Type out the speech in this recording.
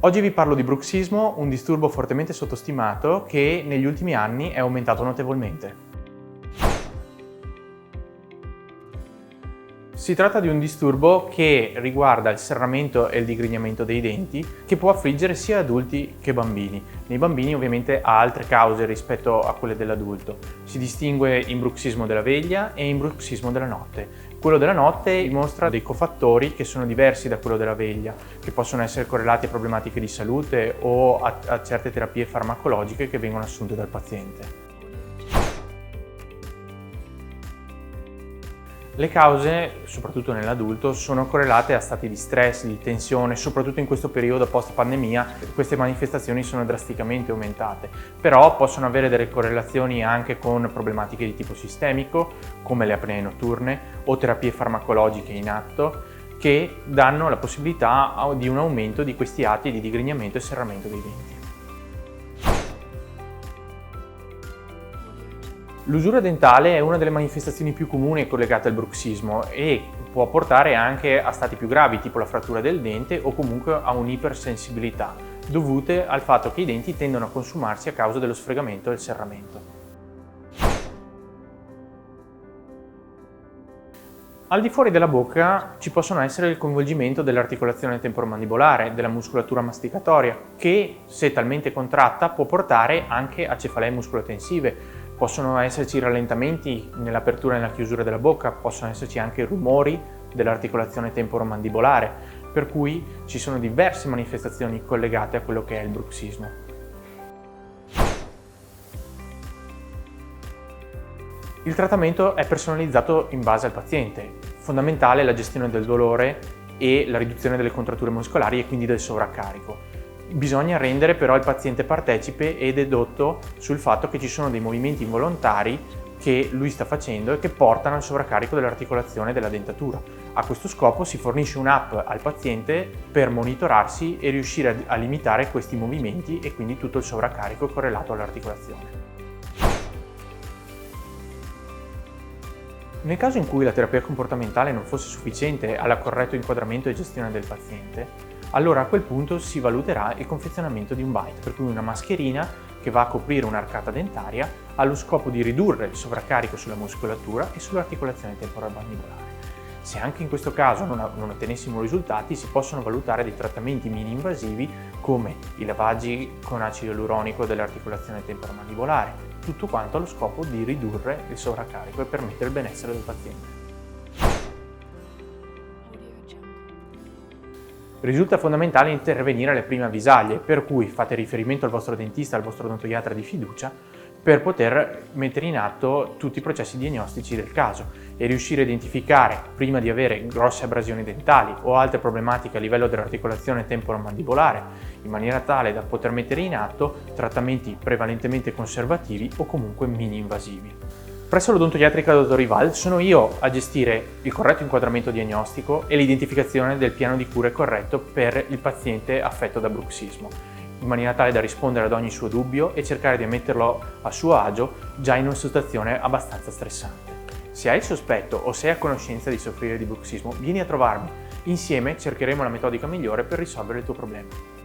Oggi vi parlo di bruxismo, un disturbo fortemente sottostimato che negli ultimi anni è aumentato notevolmente. Si tratta di un disturbo che riguarda il serramento e il digrignamento dei denti, che può affliggere sia adulti che bambini. Nei bambini ovviamente ha altre cause rispetto a quelle dell'adulto. Si distingue in bruxismo della veglia e in bruxismo della notte. Quello della notte dimostra dei cofattori che sono diversi da quello della veglia, che possono essere correlati a problematiche di salute o a certe terapie farmacologiche che vengono assunte dal paziente. Le cause, soprattutto nell'adulto, sono correlate a stati di stress, di tensione, soprattutto in questo periodo post-pandemia queste manifestazioni sono drasticamente aumentate, però possono avere delle correlazioni anche con problematiche di tipo sistemico, come le apnee notturne o terapie farmacologiche in atto, che danno la possibilità di un aumento di questi atti di digrignamento e serramento dei denti. L'usura dentale è una delle manifestazioni più comuni collegate al bruxismo e può portare anche a stati più gravi, tipo la frattura del dente o comunque a un'ipersensibilità, dovute al fatto che i denti tendono a consumarsi a causa dello sfregamento e del serramento. Al di fuori della bocca ci possono essere il coinvolgimento dell'articolazione temporomandibolare, della muscolatura masticatoria, che se talmente contratta può portare anche a cefalee muscolotensive. Possono esserci rallentamenti nell'apertura e nella chiusura della bocca, possono esserci anche rumori dell'articolazione temporomandibolare, per cui ci sono diverse manifestazioni collegate a quello che è il bruxismo. Il trattamento è personalizzato in base al paziente. Fondamentale è la gestione del dolore e la riduzione delle contratture muscolari e quindi del sovraccarico. Bisogna rendere però il paziente partecipe ed edotto sul fatto che ci sono dei movimenti involontari che lui sta facendo e che portano al sovraccarico dell'articolazione della dentatura. A questo scopo si fornisce un'app al paziente per monitorarsi e riuscire a limitare questi movimenti e quindi tutto il sovraccarico correlato all'articolazione. Nel caso in cui la terapia comportamentale non fosse sufficiente alla corretto inquadramento e gestione del paziente, allora a quel punto si valuterà il confezionamento di un bite, per cui una mascherina che va a coprire un'arcata dentaria ha lo scopo di ridurre il sovraccarico sulla muscolatura e sull'articolazione temporomandibolare. Se anche in questo caso non ottenessimo risultati, si possono valutare dei trattamenti mini-invasivi come i lavaggi con acido ialuronico dell'articolazione temporomandibolare, tutto quanto allo scopo di ridurre il sovraccarico e permettere il benessere del paziente. Risulta fondamentale intervenire alle prime avvisaglie, per cui fate riferimento al vostro dentista, al vostro odontoiatra di fiducia, per poter mettere in atto tutti i processi diagnostici del caso e riuscire a identificare, prima di avere grosse abrasioni dentali o altre problematiche a livello dell'articolazione temporomandibolare, in maniera tale da poter mettere in atto trattamenti prevalentemente conservativi o comunque mini-invasivi. Presso l'odontoiatrica Dottor Rival sono io a gestire il corretto inquadramento diagnostico e l'identificazione del piano di cure corretto per il paziente affetto da bruxismo, in maniera tale da rispondere ad ogni suo dubbio e cercare di metterlo a suo agio già in una situazione abbastanza stressante. Se hai il sospetto o sei a conoscenza di soffrire di bruxismo, vieni a trovarmi. Insieme cercheremo la metodica migliore per risolvere il tuo problema.